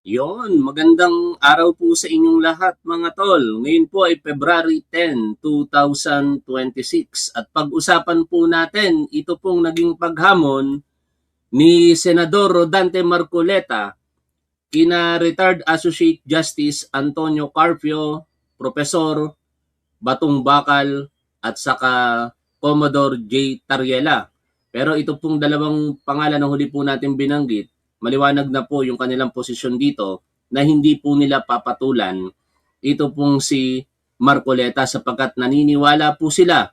Yon, magandang araw po sa inyong lahat mga tol. Ngayon po ay February 10, 2026 at pag-usapan po natin ito pong naging paghamon ni Senador Rodante Marcoleta kina Retired Associate Justice Antonio Carpio, Professor Batong Bakal at saka Commodore J. Tariela. Pero ito pong dalawang pangalan na huli po natin binanggit, maliwanag na po yung kanilang posisyon dito na hindi po nila papatulan ito pong si Marcoleta sapagkat naniniwala po sila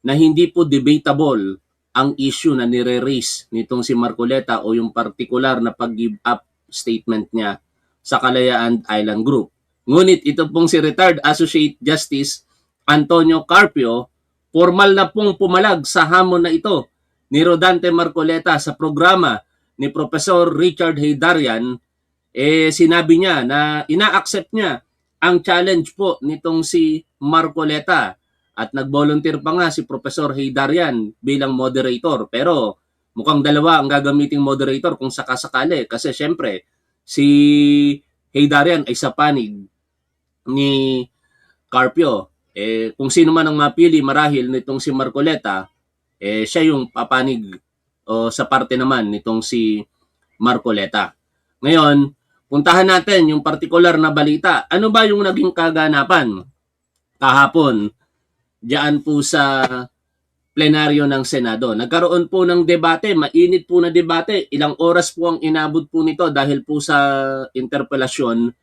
na hindi po debatable ang issue na nire-raise nitong si Marcoleta o yung particular na pag-give up statement niya sa Kalayaan Island Group. Ngunit ito pong si Retired Associate Justice Antonio Carpio, formal na pong pumalag sa hamon na ito ni Rodante Marcoleta sa programa ni Professor Richard Heydarian. Sinabi niya na ina-accept niya ang challenge po nitong si Marcoleta at nag-volunteer pa nga si Professor Heydarian bilang moderator. Pero mukhang dalawa ang gagamiting moderator kung sakasakali kasi syempre si Heydarian ay sa panig ni Carpio. Kung sino man ang mapili marahil nitong si Marcoleta, siya yung papanig o sa parte naman nitong si Marcoleta. Ngayon, puntahan natin yung particular na balita. Ano ba yung naging kaganapan kahapon diyan po sa plenaryo ng Senado? Nagkaroon po ng debate, mainit po na debate. Ilang oras po ang inabot po nito dahil po sa interpelasyon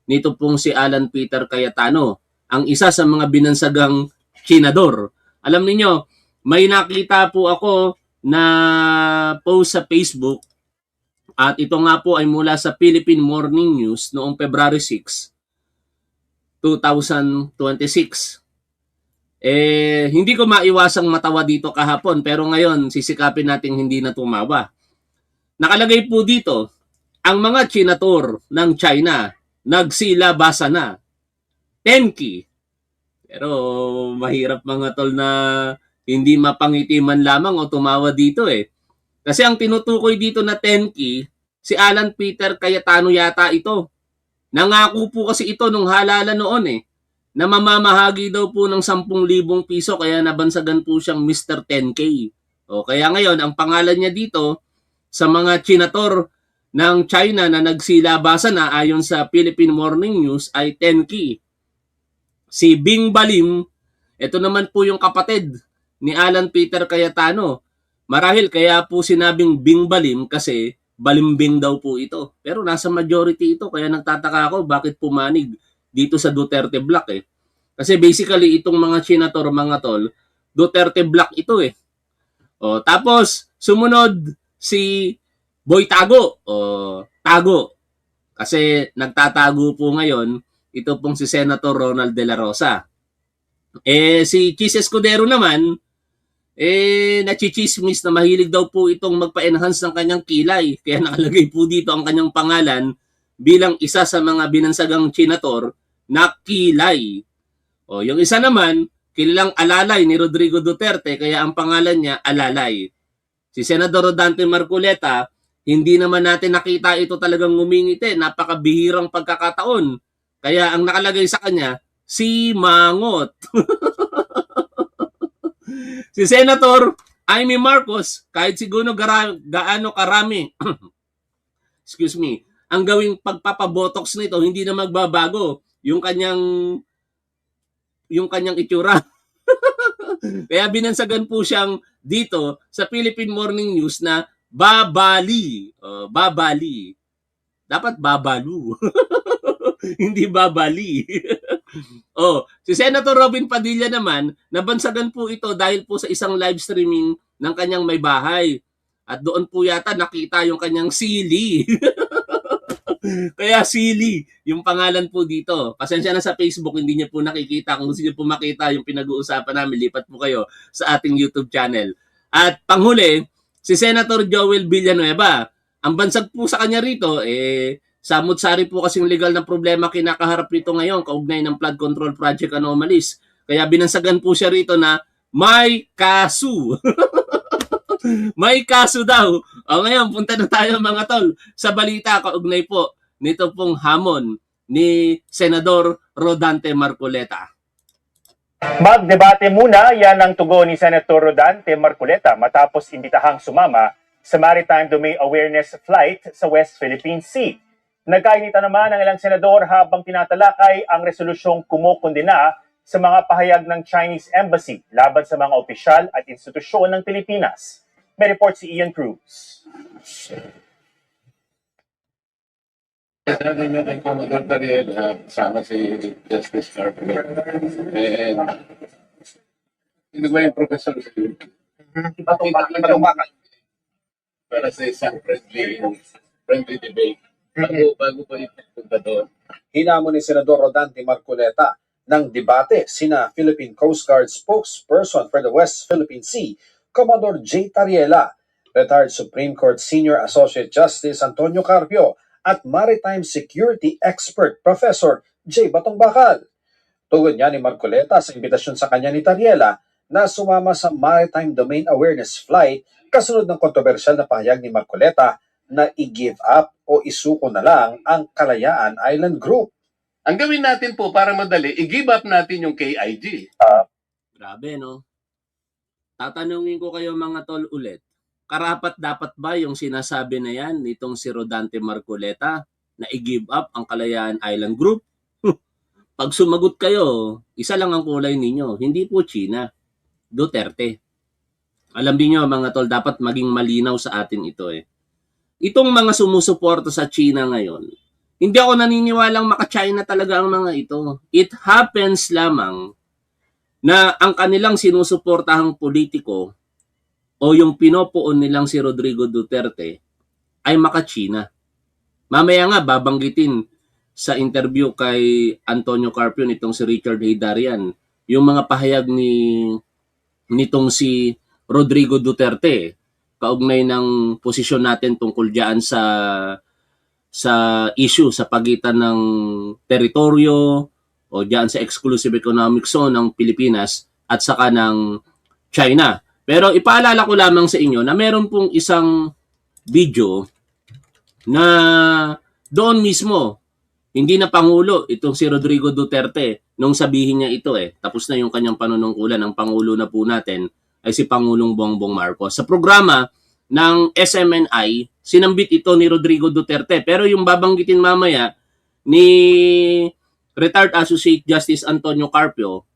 nito pong si Alan Peter Cayetano, ang isa sa mga binansagang senador. Alam niyo, may nakita po ako na post sa Facebook at ito nga po ay mula sa Philippine Morning News noong February 6, 2026. Hindi ko maiwasang matawa dito kahapon pero ngayon sisikapin natin hindi na tumawa. Nakalagay po dito, ang mga senator ng China nagsilabasa na. Tenki. Pero mahirap mga tol na hindi mapangiti man lamang o tumawa dito eh. Kasi ang tinutukoy dito na Tenki, si Alan Peter Cayetano yata ito. Nangako po kasi ito nung halalan noon eh, na mamamahagi daw po ng 10,000 piso kaya nabansagan po siyang Mr. 10K. O kaya ngayon, ang pangalan niya dito sa mga senator ng China na nagsilabasa na ayon sa Philippine Morning News ay 10K. Si Bing Balim, ito naman po yung kapatid ni Alan Peter Cayetano. Marahil kaya po sinabing Bing Balim kasi balimbing daw po ito. Pero nasa majority ito kaya nagtataka ako bakit pumanig dito sa Duterte Block eh. Kasi basically itong mga senator mga tol, Duterte Block ito eh. O, tapos sumunod si Boy Tago. O, Tago. Kasi nagtatago po ngayon ito pong si Senator Ronald De La Rosa. Si Chis Escudero naman, nachichismis na mahilig daw po itong magpa-enhance ng kanyang kilay. Kaya nakalagay po dito ang kanyang pangalan bilang isa sa mga binansagang senator na kilay. O, yung isa naman, kilalang alalay ni Rodrigo Duterte, kaya ang pangalan niya Alalay. Si Senador Rodante Marcoleta, hindi naman natin nakita ito talagang ngumingiti, napakabihirang pagkakataon. Kaya ang nakalagay sa kanya, si Mangot. Si Senator Amy Marcos, kahit siguro gaano karami, excuse me, ang gawing pagpapabotox nito, hindi na magbabago yung kanyang itsura. Kaya binansagan po siyang dito sa Philippine Morning News na babali. Babali. Dapat babalu. Hindi babali. Si Senator Robin Padilla naman, nabansagan po ito dahil po sa isang live streaming ng kanyang may bahay. At doon po yata nakita yung kanyang sili. Kaya Sili, yung pangalan po dito. Pasensya na sa Facebook, hindi niyo po nakikita. Kung gusto niyo po makita yung pinag-uusapan namin, lipat po kayo sa ating YouTube channel. At panghuli, si Senator Joel Villanueva. Ang bansag po sa kanya rito, samot-sari po kasing legal na problema kinakaharap nito ngayon, kaugnay ng flood control project anomalies. Kaya binansagan po siya rito na may kaso. May kaso daw. Ngayon, punta na tayo mga tol sa balita kaugnay po nito pong hamon ni Senador Rodante Marcoleta. Magdebate muna, yan ang tugon ni Senator Rodante Marcoleta matapos imbitahang sumama sa Maritime Domain Awareness Flight sa West Philippine Sea. Nagkainita naman ang ilang senador habang tinatalakay ang resolusyong kumukondena sa mga pahayag ng Chinese Embassy laban sa mga opisyal at institusyon ng Pilipinas. May report si Ian Cruz. Sabi niyo kay Commodore Tariel, kasama si Justice Carpenter. And sino ba yung professor sa iyo? Para sa isang friendly debate. Bago pa ipunta doon. Hinamon ni Senador Rodante Marcoleta ng debate sina Philippine Coast Guard spokesperson for the West Philippine Sea, Commodore J. Tariela, retired Supreme Court Senior Associate Justice Antonio Carpio, at Maritime Security Expert Professor J. Batong Bakal. Tugon niya ni Marcoleta sa imbitasyon sa kanya ni Tariela na sumama sa Maritime Domain Awareness Flight kasunod ng kontrobersyal na pahayag ni Marcoleta na i-give up o isuko na lang ang Kalayaan Island Group. Ang gawin natin po para madali, i-give up natin yung KIG. Grabe, no? Tatanungin ko kayo mga tol ulit. Karapat dapat ba yung sinasabi na yan nitong si Rodante Marcoleta na i-give up ang Kalayaan Island Group? Pag sumagot kayo, isa lang ang kulay ninyo. Hindi po China. Duterte. Alam niyo mga tol, dapat maging malinaw sa atin ito eh. Itong mga sumusuporta sa China ngayon, hindi ako naniniwalang maka-China talaga ang mga ito. It happens lamang na ang kanilang sinusuportahang politiko o yung pinopoon nilang si Rodrigo Duterte ay maka-China. Mamaya nga babanggitin sa interview kay Antonio Carpio nitong si Richard Hidarian yung mga pahayag nitong si Rodrigo Duterte kaugnay ng posisyon natin tungkol diyan sa issue sa pagitan ng teritoryo o diyan sa exclusive economic zone ng Pilipinas at saka ng China. Pero ipaalala ko lamang sa inyo na meron pong isang video na doon mismo, hindi na Pangulo, itong si Rodrigo Duterte, nung sabihin niya ito tapos na yung kanyang panunungkulan, ang Pangulo na po natin ay si Pangulong Bongbong Marcos. Sa programa ng SMNI, sinambit ito ni Rodrigo Duterte. Pero yung babanggitin mamaya ni retired Associate Justice Antonio Carpio,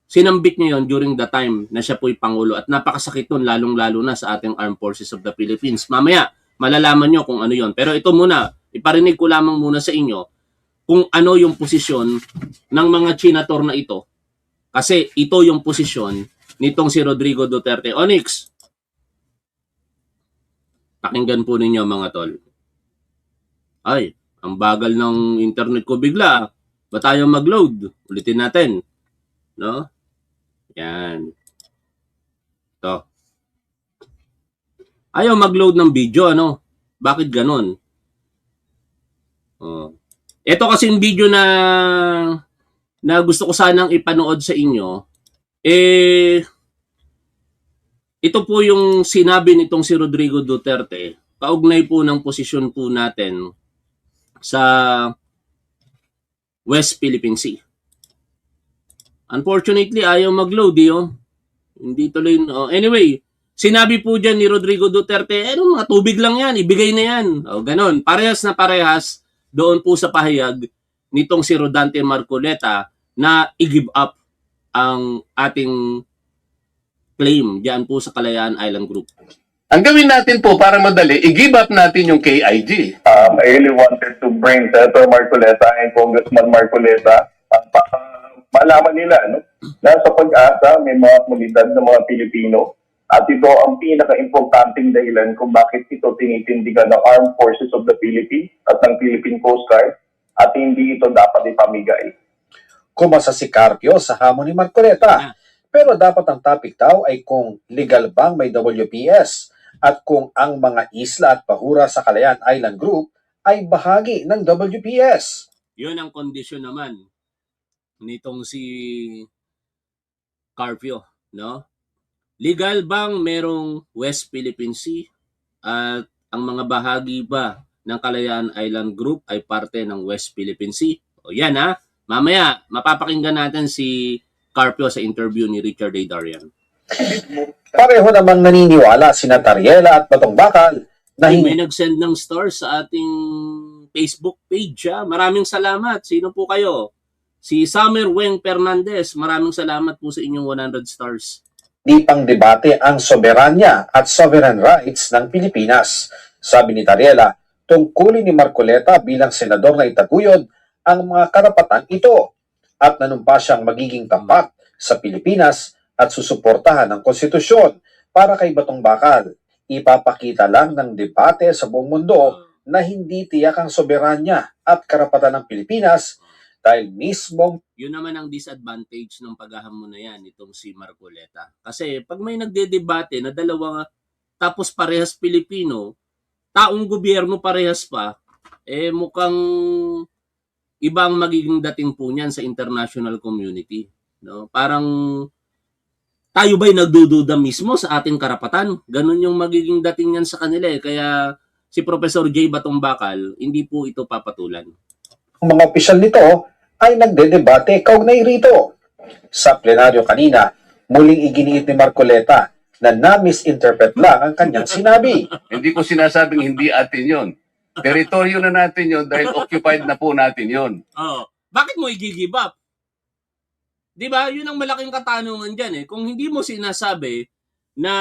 sinambit niya yon during the time na siya po'y Pangulo at napakasakit nun lalong-lalo na sa ating Armed Forces of the Philippines. Mamaya, malalaman nyo kung ano yon. Pero ito muna, iparinig ko lamang muna sa inyo kung ano yung posisyon ng mga Chinator na ito. Kasi ito yung posisyon nitong si Rodrigo Duterte. Onyx, pakinggan po ninyo mga tol. Ay, ang bagal ng internet ko bigla. Ba tayo mag-load? Ulitin natin. No? Yan. Ito. Ayaw mag-load ng video, ano? Bakit ganon? Oh. Ito kasi yung video na gusto ko sanang ipanood sa inyo. Ito po yung sinabi nitong si Rodrigo Duterte, kaugnay po ng posisyon po natin sa West Philippine Sea. Unfortunately, ayaw mag-load Hindi tuloy. Anyway, sinabi po dyan ni Rodrigo Duterte, mga tubig lang yan, ibigay na yan. Ganon. Parehas na parehas doon po sa pahayag nitong si Rodante Marcoleta na i-give up ang ating claim diyan po sa Kalayaan Island Group. Ang gawin natin po para madali, i-give up natin yung KIG. I really wanted to bring Senator Marcoleta and Congressman Marcoleta para malaman nila na sa pag-asa may mga komunidad ng mga Pilipino at ito ang pinaka-importanting dahilan kung bakit ito tinitindigan ng Armed Forces of the Philippines at ng Philippine Coast Guard at hindi ito dapat ipamigay. Kumasa si Carpio sa hamon ni Marcoleta. Pero dapat ang topic daw ay kung legal bang may WPS at kung ang mga isla at bahura sa Kalayaan Island Group ay bahagi ng WPS. Yun ang kondisyon naman nitong si Carpio, no? Legal bang merong West Philippine Sea at ang mga bahagi ba ng Kalayaan Island Group ay parte ng West Philippine Sea. O yan ha, mamaya mapapakinggan natin si Carpio sa interview ni Richard A. Darian. Pareho namang naniniwala sina Tariela at Batong Bakal na Ay, hindi may nag-send ng stars sa ating Facebook page ha. Maraming salamat. Sino po kayo? Si Summer Weng Fernandez. Maraming salamat po sa inyong 100 stars. pang debate ang soberanya at sovereign rights ng Pilipinas. Sabi ni Tariela, tungkulin ni Marcoleta bilang senador na itaguyod ang mga karapatan ito at nanumpa siyang magiging tapat sa Pilipinas at susuportahan ang konstitusyon. Para kay Batong Bakal, ipapakita lang ng debate sa buong mundo na hindi tiyak ang soberanya at karapatan ng Pilipinas dahil mismong Yun naman ang disadvantage ng paghahamon na yan, itong si Marcoleta. Kasi pag may nagdedebate na dalawa tapos parehas Pilipino, taong gobyerno parehas pa, eh mukhang ibang magiging dating po niyan sa international community. No? Parang tayo ba'y nagdududa mismo sa ating karapatan? Ganun yung magiging dating niyan sa kanila eh. Kaya si Professor J. Batong Bakal, hindi po ito papatulan. mga opisyal nito ay nagdedebate kaugnay rito. Sa plenaryo kanina, muling iginiit ni Marcoleta na na-misinterpret lang ang kanyang sinabi. Hindi ko sinasabing hindi atin yon. Teritoryo na natin yon dahil occupied na po natin yon. Oh, bakit mo i-give up? 'Di ba? Yun ang malaking katanungan diyan eh. Kung hindi mo sinasabi na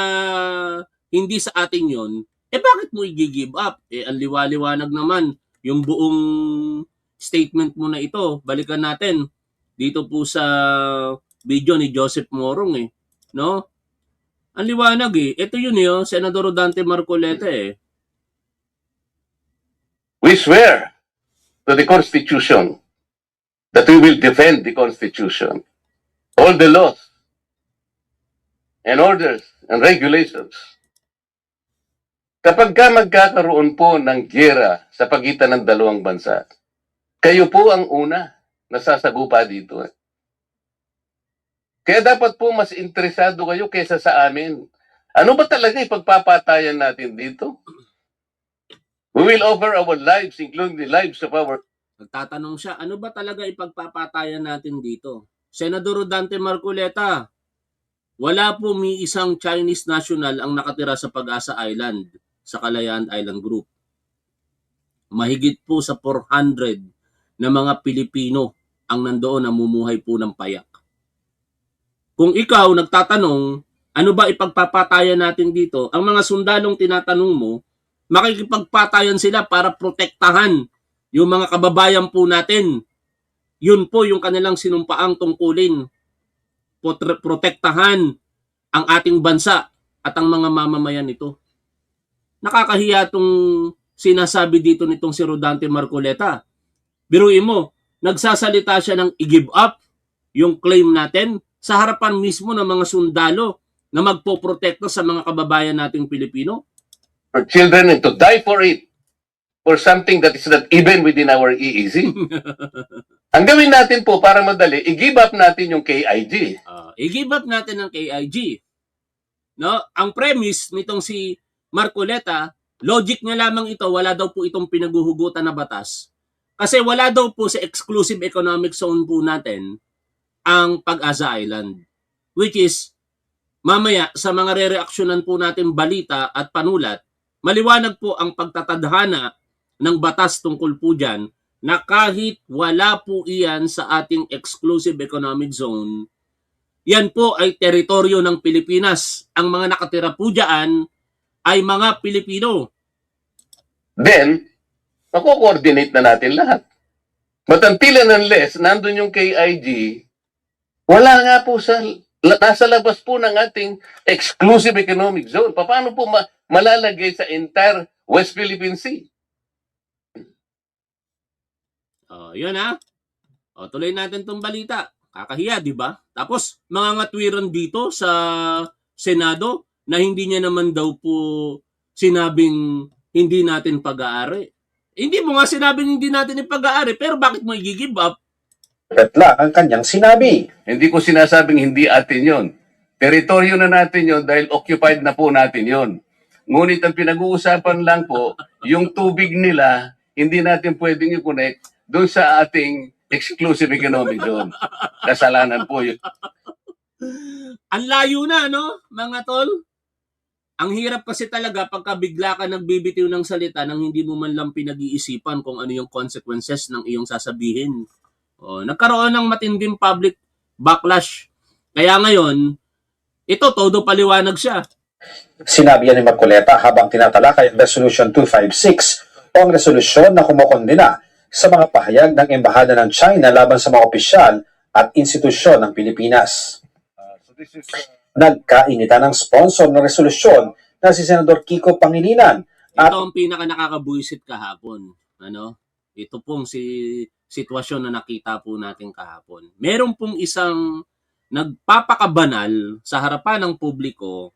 hindi sa atin 'yon, eh bakit mo i-give up? Eh ang liwaliwanag naman yung buong statement mo na ito. Balikan natin dito po sa video ni Joseph Morong eh, no? Ang liwanag eh. Ito yun eh, oh, Senador Rodante Marcoleta eh. We swear to the Constitution that we will defend the Constitution, all the laws and orders and regulations. Kapag ka magkakaroon po ng giyera sa pagitan ng dalawang bansa, kayo po ang una na sasagupa dito. Kaya dapat po mas interesado kayo kaysa sa amin. Ano ba talaga ipagpapatayan natin dito? We will offer our lives, including the lives of our... Nagtatanong siya, ano ba talaga ipagpapatayan natin dito? Senador Rodante Marcoleta, wala po may isang Chinese national ang nakatira sa Pag-asa Island, sa Kalayaan Island Group. Mahigit po sa 400 na mga Pilipino ang nandoon namumuhay po ng payak. Kung ikaw nagtatanong, ano ba ipagpapatayan natin dito? Ang mga sundalong tinatanong mo, makikipagpatayan sila para protektahan yung mga kababayan po natin. Yun po yung kanilang sinumpaang tungkulin. Protektahan ang ating bansa at ang mga mamamayan nito. Nakakahiya itong sinasabi dito nitong si Rodante Marcoleta. Biruin mo, nagsasalita siya ng i-give up yung claim natin sa harapan mismo ng mga sundalo na magpoprotekta sa mga kababayan nating Pilipino. our children and to die for it, for something that is not even within our EEZ. Ang gawin natin po para madali, i-give up natin yung KIG. I-give up natin ang KIG. No? Ang premise nitong si Marcoleta, logic niya lamang ito, wala daw po itong pinaguhugutan na batas. Kasi wala daw po sa exclusive economic zone po natin ang Pag-asa Island. Which is, mamaya sa mga re-reaksyonan po natin balita at panulat, maliwanag po ang pagtatadhana ng batas tungkol po dyan na kahit wala po iyan sa ating exclusive economic zone, yan po ay teritoryo ng Pilipinas. Ang mga nakatira po dyan ay mga Pilipino. Then, mako-coordinate na natin lahat. But until and unless nandun yung KIG, wala nga po sa, nasa labas po ng ating exclusive economic zone. Paano po malalagay sa entire West Philippine Sea? Yun ha. Tuloy natin tong balita. Kakahiya, di ba? Tapos, mga ngatwiran dito sa Senado na hindi niya naman daw po sinabing hindi natin pag-aari. Hindi mo nga sinabing hindi natin ipag-aari, pero bakit mo i-give up? Lang ang kanyang sinabi. Hindi ko sinasabing hindi atin yon. Teritoryo na natin yon dahil occupied na po natin yon. Ngunit ang pinag-uusapan lang po, yung tubig nila, hindi natin pwedeng i-connect doon sa ating exclusive economic zone. Kasalanan po yun. Ang layo na, no, mga tol? Ang hirap kasi talaga pagka bigla ka nagbibitiw ng salita nang hindi mo man lang pinag-iisipan kung ano yung consequences ng iyong sasabihin. Nagkaroon ng matinding public backlash. Kaya ngayon, ito, todo paliwanag siya. Sinabi yan ni Marcoleta habang tinatalakay ang Resolution 256 o ang resolusyon na kumukondena sa mga pahayag ng Embahada ng China laban sa mga opisyal at institusyon ng Pilipinas. Nagkainitan ng sponsor ng resolusyon na si Senador Kiko Pangilinan. Ito ang pinaka nakakabuisit kahapon. Ito pong sitwasyon na nakita po natin kahapon. Meron pong isang nagpapakabanal sa harapan ng publiko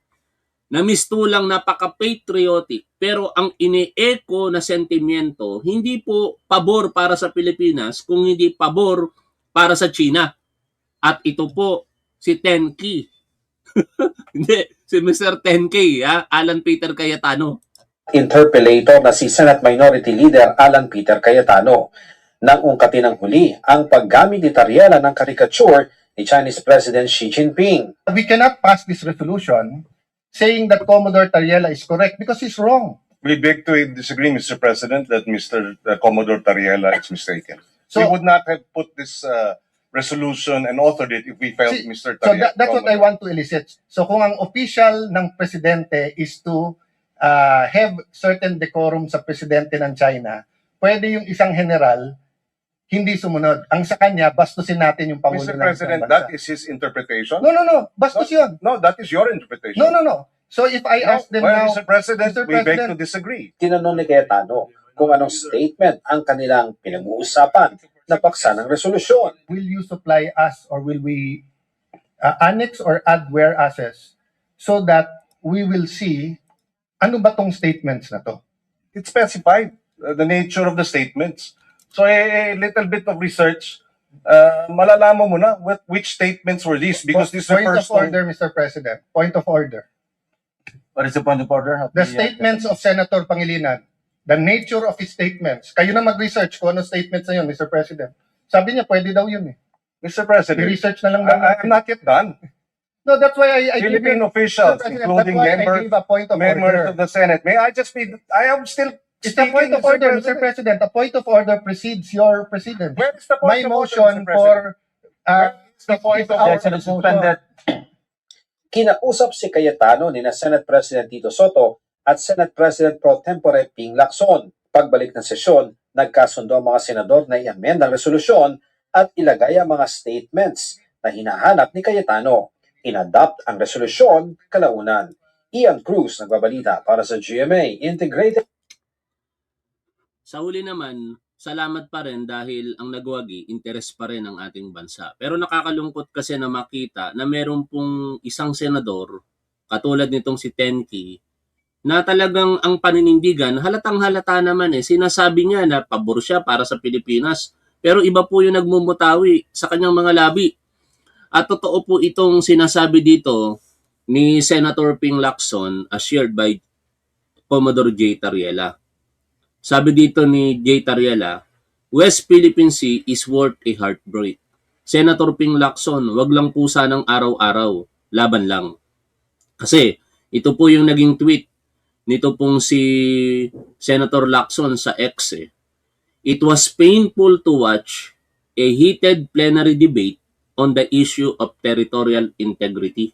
na mistulang napaka-patriotic pero ang ine-echo na sentimiento hindi po pabor para sa Pilipinas kung hindi pabor para sa China. At ito po si Tenki. Hindi, si Mr. 10K, Alan Peter Cayetano. Interpellator na si Senate Minority Leader Alan Peter Cayetano nang ungkatin ng huli ang paggamit ni Tariela ng caricature ni Chinese President Xi Jinping. We cannot pass this resolution saying that Commodore Tariela is correct because he's wrong. We beg to disagree, Mr. President, that Mr. Commodore Tariela is mistaken. So- We would not have put this resolution and authored it if we felt See, Mr. So Tariela. that's what I want to elicit. So kung ang official ng presidente is to have certain decorum sa presidente ng China, pwede yung isang general hindi sumunod. Ang sa kanya, bastusin natin yung Pangulo Mr. ng isang President, bansa. that is his interpretation. No. Bastos yun. No, that is your interpretation. No. So if I ask them Well, now, Mr. President, Mr. we beg President- to disagree. Tinanong ni Cayetano kung anong statement ang kanilang pinag-uusapan na paksa ng resolusyon. will you supply us or will we annex or add whereases so that we will see ano ba tong statements na to? It specified the nature of the statements. So a little bit of research, malalaman mo na which statements were these because this Point of refers to... order, Mr. President. Point of order. What is the point of order? The statements of Senator Pangilinan, the nature of his statements. Kayo na mag-research kung ano statements na yun, Mr. President. Sabi niya, pwede daw yun eh. Mr. President, I-research na lang daw. I'm not yet done. No, that's why I give Philippine you, officials, Mr. President, including that's why I members give a point of members order. of the Senate, may I just be... I am still It's a point speaking, of order, Mr. President. A point of order precedes your precedence. Where is the My point of order, motion Mr. President? for Where is the point of our order? Objection is suspended. Kinausap si Cayetano ni na Senate President Tito Soto at Senate President Pro Tempore Ping Lacson. Pagbalik ng sesyon, nagkasundo ang mga senador na i-amend ang resolusyon at ilagay ang mga statements na hinahanap ni Cayetano. Inadopt ang resolusyon kalaunan. Ian Cruz nagbabalita para sa GMA Integrated. Sa huli naman, salamat pa rin dahil ang nagwagi, interes pa rin ang ating bansa. Pero nakakalungkot kasi na makita na meron pong isang senador, katulad nitong si Tenki, na talagang ang paninindigan, halatang halata naman sinasabi niya na pabor siya para sa Pilipinas. Pero iba po yung nagmumutawi sa kanyang mga labi. At totoo po itong sinasabi dito ni Senator Ping Lacson as shared by Commodore J. Tariela. Sabi dito ni J. Tariela, West Philippine Sea is worth a heartbreak. Senator Ping Lacson, wag lang po sanang araw-araw, laban lang. Kasi ito po yung naging tweet nito pong si Senator Lacson sa X. It was painful to watch a heated plenary debate on the issue of territorial integrity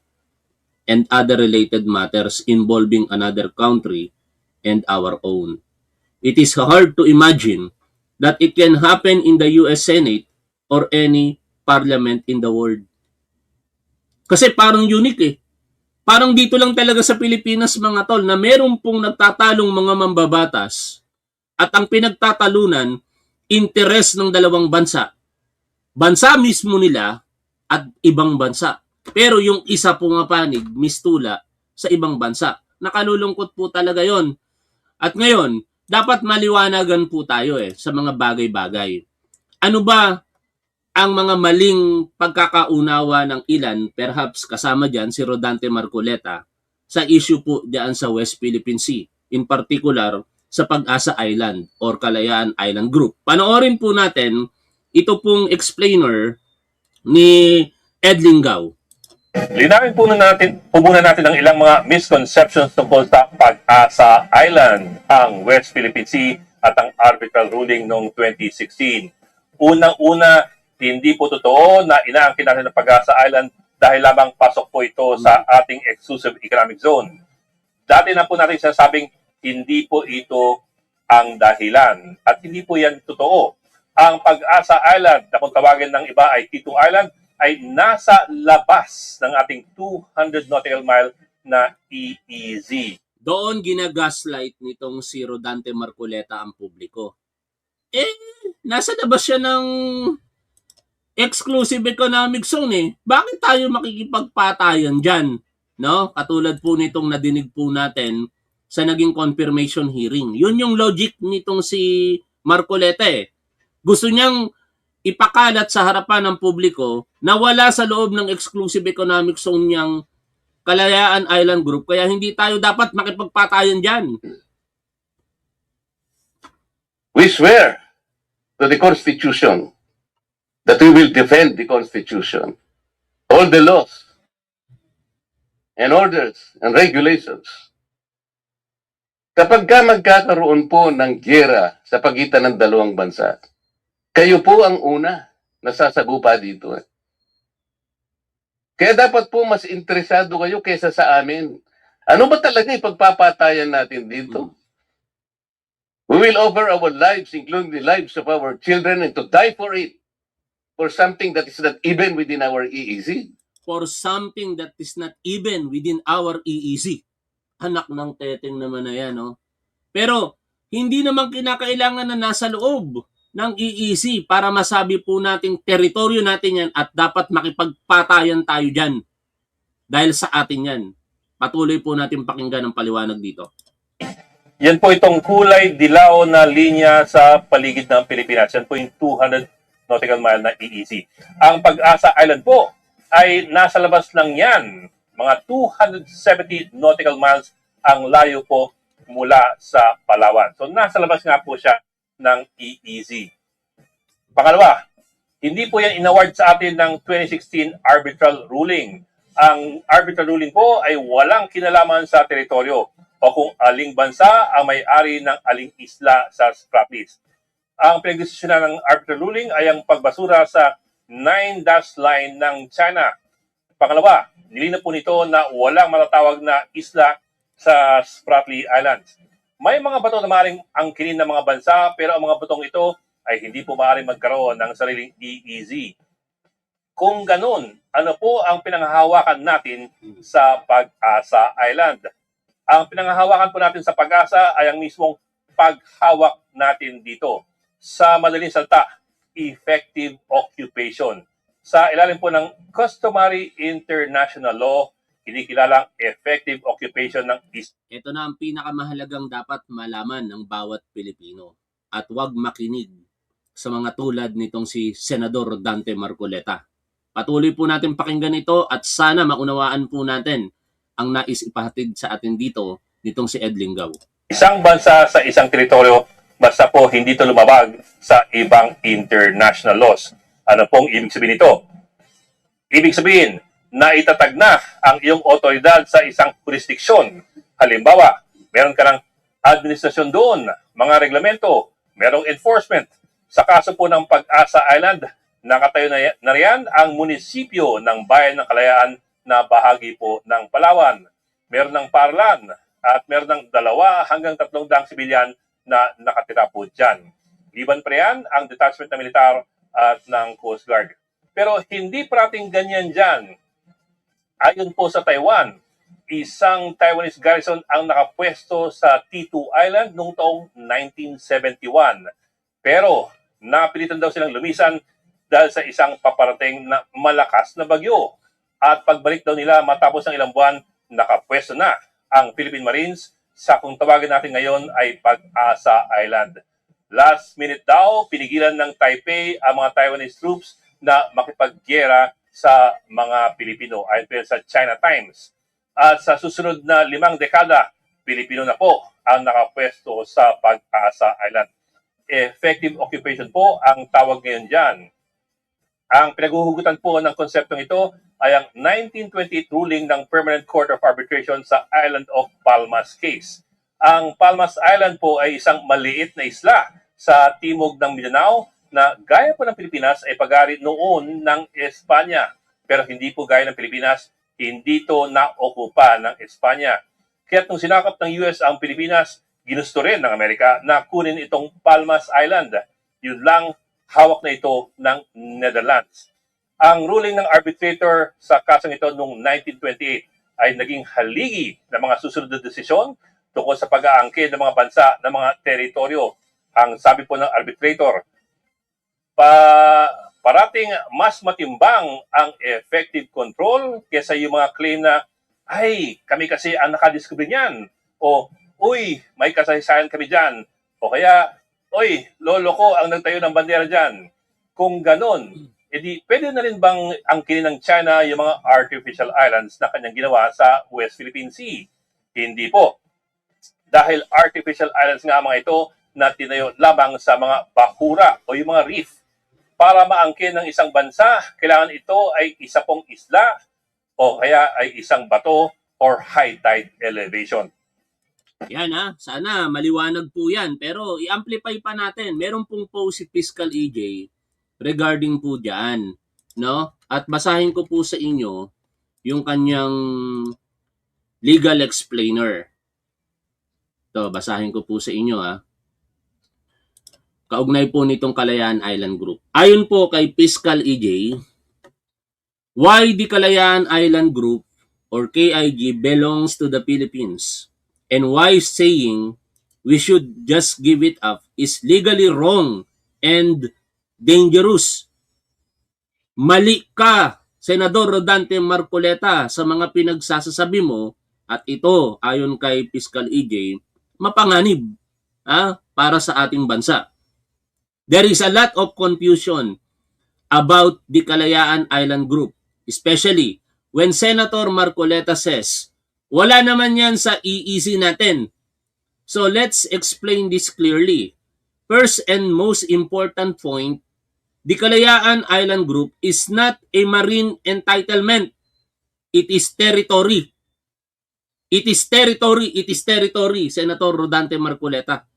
and other related matters involving another country and our own. It is hard to imagine that it can happen in the US Senate or any parliament in the world. Kasi parang unique Parang dito lang talaga sa Pilipinas mga tol na meron pong nagtatalong mga mambabatas at ang pinagtatalunan, interes ng dalawang bansa. Bansa mismo nila at ibang bansa. Pero yung isa pumapanig, mistula sa ibang bansa. Nakalulungkot po talaga yon. At ngayon, dapat maliwanagan po tayo sa mga bagay-bagay. Ano ba ang mga maling pagkakaunawa ng ilan, perhaps kasama dyan si Rodante Marcoleta, sa issue po diyan sa West Philippine Sea, in particular sa Pag-asa Island or Kalayaan Island Group. Panoorin po natin ito pong explainer ni Ed Lingaw. Linawin po muna natin ang ilang mga misconceptions tungkol sa Pag-asa Island, ang West Philippine Sea at ang arbitral ruling noong 2016. Unang-una, hindi po totoo na inaangkin natin ang Pag-asa Island dahil lamang pasok po ito sa ating exclusive economic zone. Dati na po natin sinasabing hindi po ito ang dahilan at hindi po yan totoo. Ang Pag-asa Island, na kung tawagin ng iba ay T2 Island, ay nasa labas ng ating 200 nautical mile na EEZ. Doon ginagaslight nitong si Rodante Marcoleta ang publiko. Nasa labas siya ng exclusive economic zone eh. Bakit tayo makikipagpatayan dyan? No? Katulad po nitong nadinig po natin sa naging confirmation hearing. Yun yung logic nitong si Marcoleta eh. Gusto niyang ipakalat sa harapan ng publiko na wala sa loob ng exclusive economic zone niyang Kalayaan Island Group, kaya hindi tayo dapat makipagpatayan dyan. We swear to the Constitution that we will defend the Constitution, all the laws and orders and regulations. Kapag ka magkakaroon po ng giyera sa pagitan ng dalawang bansa, kayo po ang una na sasagupa dito. Kaya dapat po mas interesado kayo kaysa sa amin. Ano ba talaga ipagpapatayan natin dito? We will offer our lives, including the lives of our children, and to die for it, for something that is not even within our EEZ. For something that is not even within our EEZ. Anak ng teteng naman na yan, no? Pero, hindi naman kinakailangan na nasa loob ng EEZ para masabi po nating teritoryo natin yan at dapat makipagpatayan tayo dyan. Dahil sa atin yan. Patuloy po natin pakinggan ang paliwanag dito. Yan po itong kulay dilaw na linya sa paligid ng Pilipinas. Yan po yung 200 nautical mile na EEZ. Ang Pag-asa Island po ay nasa labas lang yan. Mga 270 nautical miles ang layo po mula sa Palawan. So nasa labas nga po siya ng EEZ. Pangalawa, hindi po yan inaward sa atin ng 2016 arbitral ruling. Ang arbitral ruling po ay walang kinalaman sa teritoryo o kung aling bansa ang may-ari ng aling isla sa Spratlys. Ang pinagdesisyonan ng arbitral ruling ay ang pagbasura sa 9-dash line ng China. Pangalawa, nilinaw po nito na walang matatawag na isla sa Spratly Islands. May mga bato na maaaring angkinin ng mga bansa pero ang mga batong ito ay hindi po maaaring magkaroon ng sariling EEZ. Kung ganun, ano po ang pinanghahawakan natin sa Pag-asa Island? Ang pinanghahawakan po natin sa Pag-asa ay ang mismong paghawak natin dito. Sa madaling salita, effective occupation. Sa ilalim po ng customary international law, kinikilalang effective occupation ng isla. Ito na ang pinakamahalagang dapat malaman ng bawat Pilipino at huwag makinig sa mga tulad nitong si Senador Rodante Marcoleta. Patuloy po natin pakinggan ito at sana maunawaan po natin ang nais ipahatid sa atin dito nitong si Ed Lingaw. Isang bansa sa isang teritoryo basta po hindi ito lumabag sa ibang international laws. Ano pong ibig sabihin nito? Ibig sabihin, naitatag na ang iyong otoridad sa isang jurisdiksyon. Halimbawa, meron ka ng administrasyon doon, mga reglamento, merong enforcement. Sa kaso po ng Pag-asa Island, nakatayo na riyan ang munisipyo ng Bayan ng Kalayaan na bahagi po ng Palawan. Meron ng Parlan at meron ng 2 hanggang 300 sibilyan na nakatira po dyan. Liban pa riyan ang detachment ng militar at ng Coast Guard. Pero hindi parating ganyan dyan. Ayon po sa Taiwan, isang Taiwanese garrison ang nakapwesto sa T2 Island noong taong 1971. Pero napilitan daw silang lumisan dahil sa isang paparating na malakas na bagyo. At pagbalik daw nila matapos ng ilang buwan, nakapwesto na ang Philippine Marines sa kung tawagin natin ngayon ay Pag-asa Island. Last minute daw, pinigilan ng Taipei ang mga Taiwanese troops na makipaggera sa mga Pilipino ayon sa China Times. At sa susunod na 5 dekada, Pilipino na po ang nakapwesto sa Pag-asa Island. Effective occupation po ang tawag ngayon dyan. Ang pinaghuhugutan po ng konseptong ito ay ang 1928 ruling ng Permanent Court of Arbitration sa Island of Palmas case. Ang Palmas Island po ay isang maliit na isla sa timog ng Mindanao na gaya po ng Pilipinas ay pag-ari noon ng Espanya. Pero hindi po gaya ng Pilipinas, hindi ito na-okupa ng Espanya. Kaya nung sinakop ng US ang Pilipinas, ginusto rin ng Amerika na kunin itong Palmas Island. Yun lang, hawak na ito ng Netherlands. Ang ruling ng arbitrator sa kasong ito noong 1928 ay naging haligi ng mga susunod na desisyon tungkol sa pag-aangkin ng mga bansa ng mga teritoryo. Ang sabi po ng arbitrator, parating mas matimbang ang effective control kesa yung mga claim na, ay, kami kasi ang nakadiscover niyan. O, uy, may kasaysayan kami dyan. O kaya, uy, lolo ko ang nagtayo ng bandera dyan. Kung ganon, edi pwede na rin bang angkinin ng China yung mga artificial islands na kanyang ginawa sa West Philippine Sea? Hindi po. Dahil artificial islands nga mga ito na tinayo lamang sa mga bahura o yung mga reef. Para maangkin ng isang bansa, kailangan ito ay isa pong isla o kaya ay isang bato or high tide elevation. Yan sana maliwanag po yan. Pero i-amplify pa natin. Meron pong post si Fiscal EJ regarding po dyan. No? At basahin ko po sa inyo yung kanyang legal explainer. Ito, basahin ko po sa inyo Kaugnay po nitong Kalayaan Island Group. Ayon po kay Fiscal EJ, why the Kalayaan Island Group or KIG belongs to the Philippines and why saying we should just give it up is legally wrong and dangerous. Mali ka, Senador Rodante Marcoleta, sa mga pinagsasasabi mo at ito, ayon kay Fiscal EJ, mapanganib para sa ating bansa. There is a lot of confusion about the Kalayaan Island Group, especially when Senator Marcoleta says, wala naman yan sa EEC natin. So let's explain this clearly. First and most important point, the Kalayaan Island Group is not a marine entitlement. It is territory. It is territory. It is territory, Senator Rodante Marcoleta.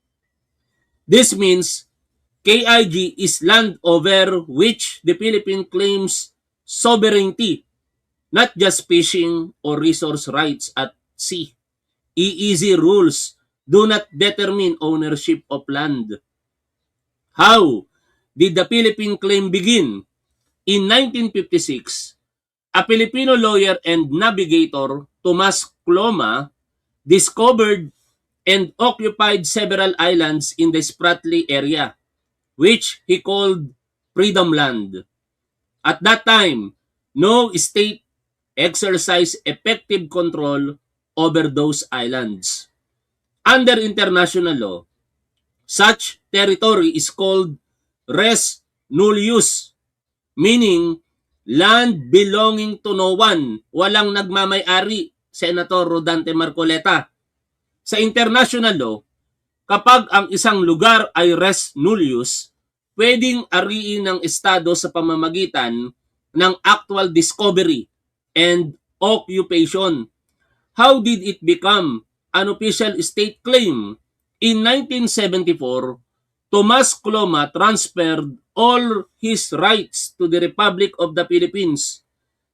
This means KIG is land over which the Philippines claims sovereignty, not just fishing or resource rights at sea. EEZ rules do not determine ownership of land. How did the Philippine claim begin? In 1956, a Filipino lawyer and navigator, Tomas Cloma, discovered and occupied several islands in the Spratly area, which he called Freedom Land. At that time, no state exercised effective control over those islands. Under international law, such territory is called res nullius, meaning land belonging to no one, walang nagmamay-ari, Senator Rodante Marcoleta. Sa international law, kapag ang isang lugar ay res nullius, pwedeng ariin ng Estado sa pamamagitan ng actual discovery and occupation. How did it become an official state claim? In 1974, Tomas Cloma transferred all his rights to the Republic of the Philippines.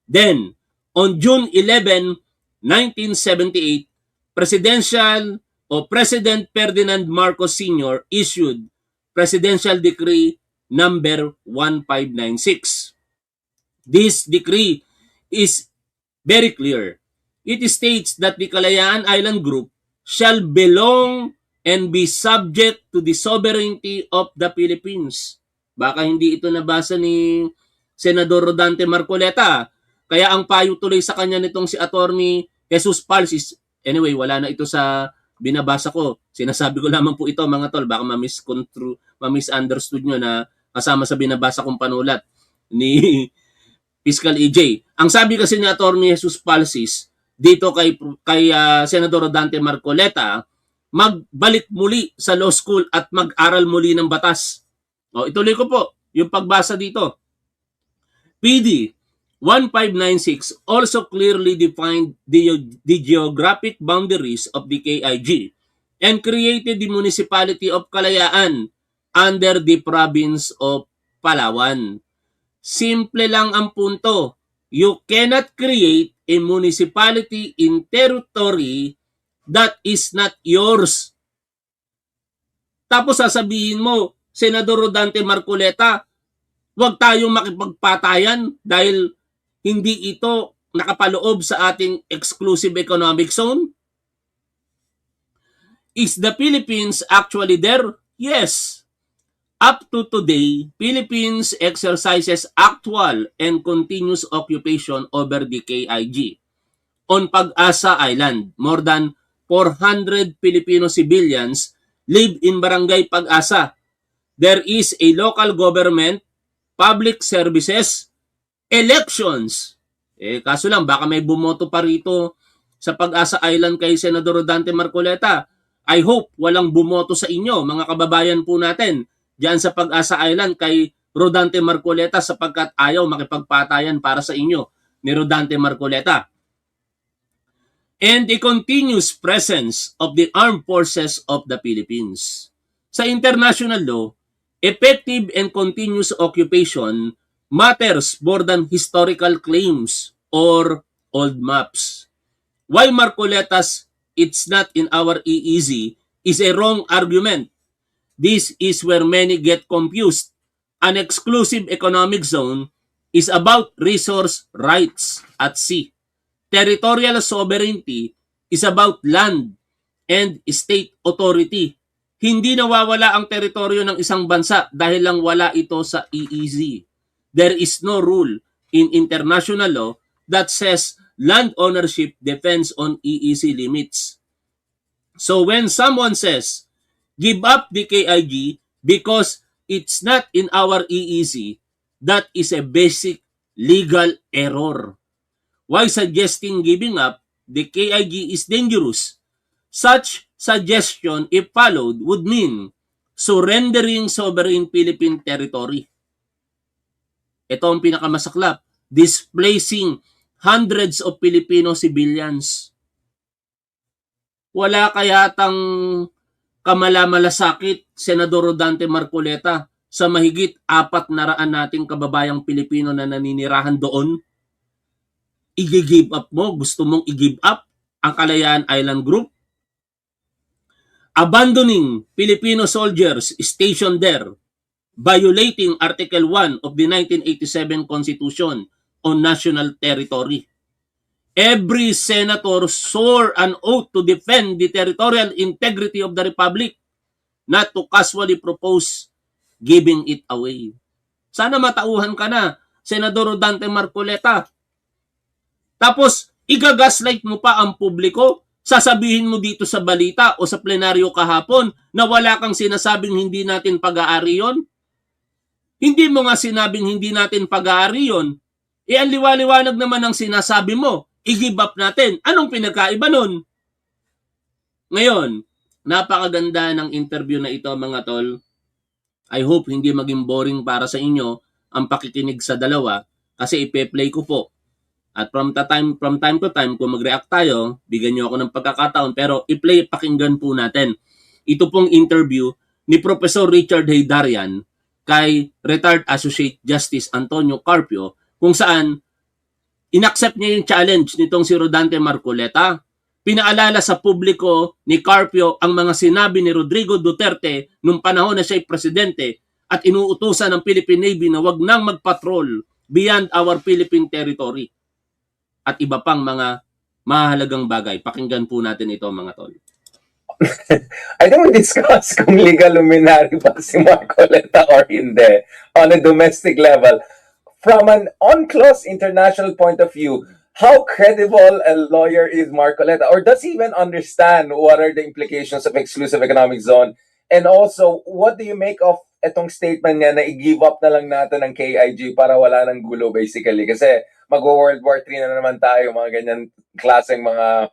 Then, on June 11, 1978, President Ferdinand Marcos Sr. issued Presidential Decree number 1596. This decree is very clear. It states that the Kalayaan Island Group shall belong and be subject to the sovereignty of the Philippines. Baka hindi ito nabasa ni Senador Rodante Marcoleta. Kaya ang payo tuloy sa kanya nitong si Attorney Jesus Palsis, anyway, wala na ito sa binabasa ko. Sinasabi ko lamang po ito mga tol, baka ma-misunderstood nyo na kasama sa binabasa kong panulat ni Fiscal EJ. Ang sabi kasi ni Attorney Jesus Palsis, dito kay Senador Rodante Marcoleta magbalik muli sa law school at mag-aral muli ng batas. O, ituloy ko po yung pagbasa dito. PD 1596 also clearly defined the geographic boundaries of the KIG and created the municipality of Kalayaan under the province of Palawan. Simple lang ang punto. You cannot create a municipality in territory that is not yours. Tapos sasabihin mo, Senador Rodante Marcoleta, huwag tayong makipagpatayan dahil hindi ito nakapaloob sa ating exclusive economic zone? Is the Philippines actually there? Yes. Up to today, Philippines exercises actual and continuous occupation over the KIG. On Pag-asa Island, more than 400 Filipino civilians live in Barangay Pag-asa. There is a local government, public services, elections. Kaso lang, baka may bumoto pa rito sa Pag-asa Island kay Senador Rodante Marcoleta. I hope walang bumoto sa inyo, mga kababayan po natin, diyan sa Pag-asa Island kay Rodante Marcoleta sapagkat ayaw makipagpatayan para sa inyo ni Rodante Marcoleta. And a continuous presence of the armed forces of the Philippines. Sa international law, effective and continuous occupation matters more than historical claims or old maps. Why Marcoleta's "it's not in our EEZ" is a wrong argument. This is where many get confused. An exclusive economic zone is about resource rights at sea. Territorial sovereignty is about land and state authority. Hindi nawawala ang teritoryo ng isang bansa dahil lang wala ito sa EEZ. There is no rule in international law that says land ownership depends on EEZ limits. So when someone says, give up the KIG because it's not in our EEZ, that is a basic legal error. Why suggesting giving up the KIG is dangerous? Such suggestion, if followed, would mean surrendering sovereign Philippine territory. Ito ang pinakamasaklap, displacing hundreds of Filipino civilians. Wala kayatang kamalamalasakit, Senador Rodante Marcoleta, sa mahigit 400 nating kababayang Pilipino na naninirahan doon? I-give up mo? Gusto mong i-give up ang Kalayaan Island Group? Abandoning Filipino soldiers stationed there, violating Article 1 of the 1987 Constitution on national territory. Every senator swore an oath to defend the territorial integrity of the Republic, not to casually propose giving it away. Sana matauhan ka na, Senador Rodante Marcoleta. Tapos, igagaslight mo pa ang publiko, sasabihin mo dito sa balita o sa plenaryo kahapon na wala kang sinasabing hindi natin pag-aari yon? Hindi mo nga sinabing hindi natin pag-aari yon. Ang liwaliwanag naman ang sinasabi mo, i-give up natin. Anong pinagkaiba nun? Ngayon, napakaganda ng interview na ito mga tol. I hope hindi maging boring para sa inyo ang pakikinig sa dalawa kasi ipe-play ko po. At from time to time, kung mag-react tayo, bigyan nyo ako ng pagkakataon. Pero i-play, pakinggan po natin. Ito pong interview ni Professor Richard Heydarian kay Retired Associate Justice Antonio Carpio, kung saan inaccept niya yung challenge nitong si Rodante Marcoleta. Pinaalala sa publiko ni Carpio ang mga sinabi ni Rodrigo Duterte nung panahon na siya'y presidente at inuutusan ng Philippine Navy na wag nang magpatrol beyond our Philippine territory. At iba pang mga mahalagang bagay. Pakinggan po natin ito mga tol. I don't discuss kung legal luminary ba si Marcoleta or hindi on a domestic level. From an on-close international point of view, how credible a lawyer is Marcoleta? Or does he even understand what are the implications of exclusive economic zone? And also, what do you make of itong statement niya na i-give up na lang natin ang KIG para wala ng gulo basically? Kasi mag-World War III na naman tayo, mga ganyan klaseng mga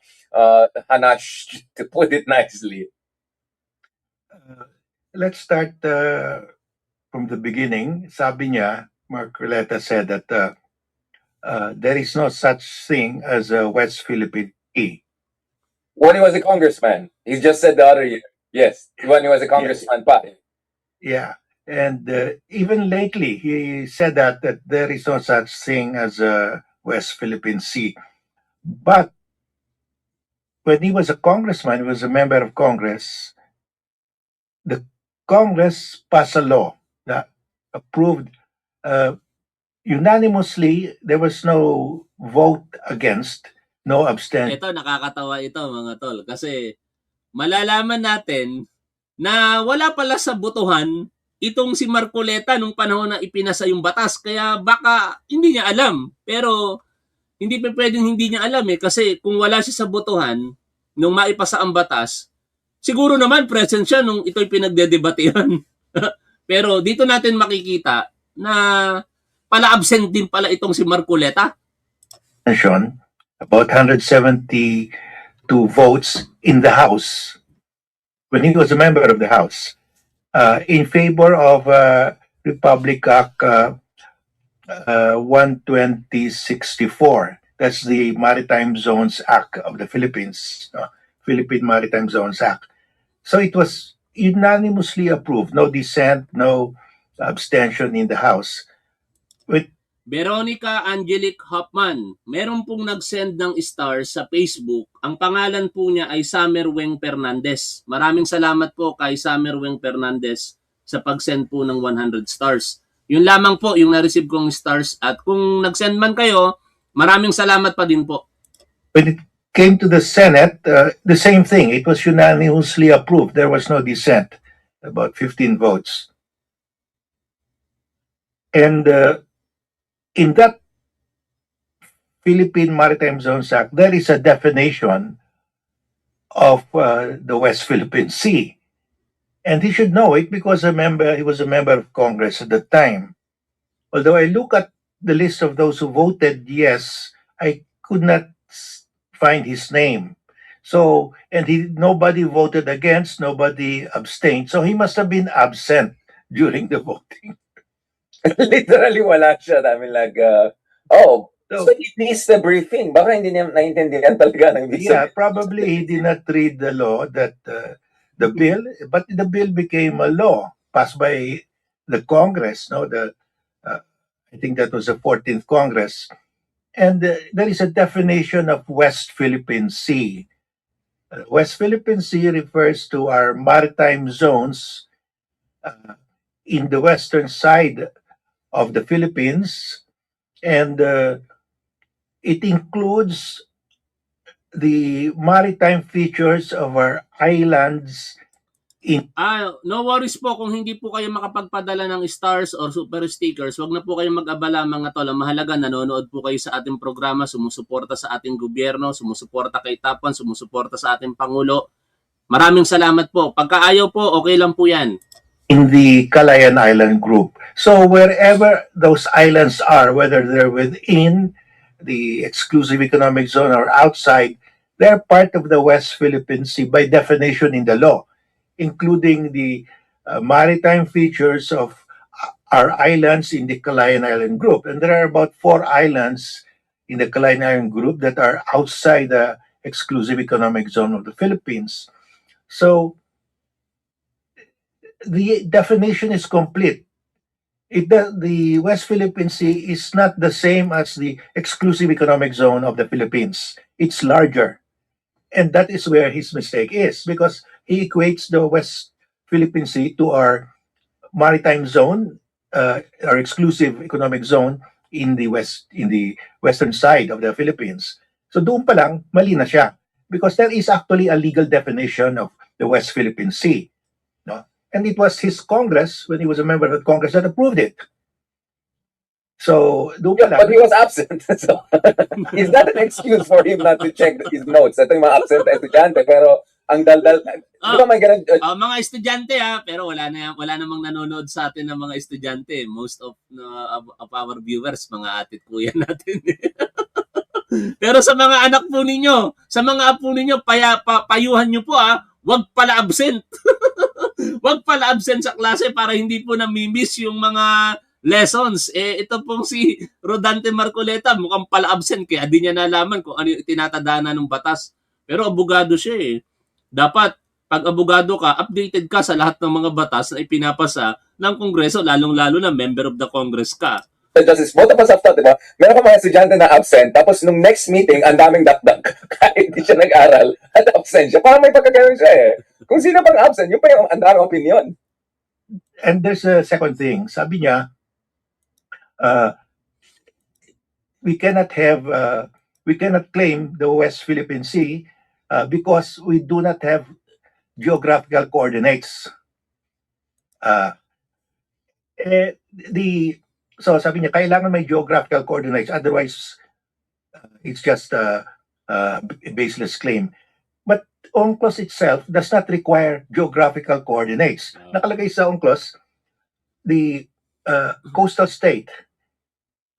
hanash, to put it nicely. Let's start from the beginning. Sabi niya, Marcoleta said that there is no such thing as a West Philippine Sea. When he was a congressman, he just said the other year. Yes, when he was a congressman pa. Yeah, and even lately he said that there is no such thing as a West Philippine Sea. But when he was a congressman, he was a member of Congress, the Congress passed a law that approved unanimously. There was no vote against, no abstention. Ito, nakakatawa ito mga tol. Kasi malalaman natin na wala pala sa botohan itong si Marcoleta nung panahon na ipinasa yung batas. Kaya baka hindi niya alam. Pero hindi pa pwedeng hindi niya alam kasi kung wala siya sa botohan nung maipasa ang batas, siguro naman present siya nung ito'y pinagdedebatehan. Pero dito natin makikita na pala absent din pala itong si Marcoleta. About 172 votes in the House when he was a member of the House in favor of Republic Act 12064. That's the Maritime Zones Act of the Philippines, Philippine Maritime Zones Act. So it was unanimously approved, no dissent, no abstention in the House. With Veronica Angelic Hoffman, meron pong nag-send ng stars sa Facebook. Ang pangalan po niya ay Summer Weng Fernandez. Maraming salamat po kay Summer Weng Fernandez sa pag-send po ng 100 stars. Yun lamang po yung na-receive kong stars. At kung nag-send man kayo, maraming salamat pa din po. when it came to the Senate, the same thing. It was unanimously approved. There was no dissent, about 15 votes. And in that Philippine Maritime Zones Act, there is a definition of the West Philippine Sea. And he should know it because he was a member of Congress at the time. Although I look at the list of those who voted yes, I could not find his name. So, and nobody voted against, nobody abstained. So he must have been absent during the voting. Literally wala siya. I mean, like, so it is the briefing. Baka hindi niya naintindihan talaga ng Yeah, probably he did not read the law that the bill, but the bill became a law passed by the Congress. No, I think that was the 14th Congress, and there is a definition of West Philippine Sea. West Philippine Sea refers to our maritime zones in the western side of the Philippines, and it includes the maritime features of our islands. No worries po kung hindi po kayo makapagpadala ng stars or super stickers. Wag na po kayong mag-abala mga tol. Ang mahalaga, nanonood po kayo sa ating programa, sumusuporta sa ating gobyerno, sumusuporta kay Tapan, sumusuporta sa ating Pangulo. Maraming salamat po. Pagka ayaw po, okay lang po yan. In the Calayan Island group. So wherever those islands are, whether they're within the exclusive economic zone or outside, they're part of the West Philippine Sea by definition in the law, including the maritime features of our islands in the Calayan Island group. And there are about 4 islands in the Calayan Island group that are outside the exclusive economic zone of the Philippines. So the definition is complete. The West Philippine Sea is not the same as the exclusive economic zone of the Philippines. It's larger. And that is where his mistake is, because he equates the West Philippine Sea to our maritime zone, our exclusive economic zone in the western side of the Philippines. So doon pa lang, mali na siya, because there is actually a legal definition of the West Philippine Sea. No? And it was his Congress, when he was a member of the Congress, that approved it. So, doon pa lang. But he was absent. So, is that an excuse for him not to check his notes? Ito yung mga absent na estudyante. Pero Ang daldal. Di ba may ganun? Mga estudyante pero wala namang nanonood sa atin ng mga estudyante. Most of our viewers mga atit kuya natin. Pero sa mga anak po ninyo, sa mga apo ninyo, payuhan nyo po wag pala absent. Wag pala absent sa klase para hindi po nami-miss yung mga lessons. Ito pong si Rodante Marcoleta, mukhang pala absent kaya di niya nalaman kung ano yung tinatadhana ng batas. Pero abogado siya Dapat, pag abogado ka, updated ka sa lahat ng mga batas na ipinapasa ng Kongreso, lalong-lalo na member of the Congress ka. Justice, both of us have thought, di ba? Meron ka mga estudyante na absent, tapos nung next meeting, ang daming dakdak. Kahit di siya nag-aral, at absent siya. Parang may pagkaganon siya Kung sino pang absent, yun pa yung ang daming opinion. And there's a second thing. Sabi niya, we cannot claim the West Philippine Sea because we do not have geographical coordinates. So sabi niya, kailangan may geographical coordinates, otherwise it's just a baseless claim. But UNCLOS itself does not require geographical coordinates. Nakalagay sa UNCLOS, the coastal state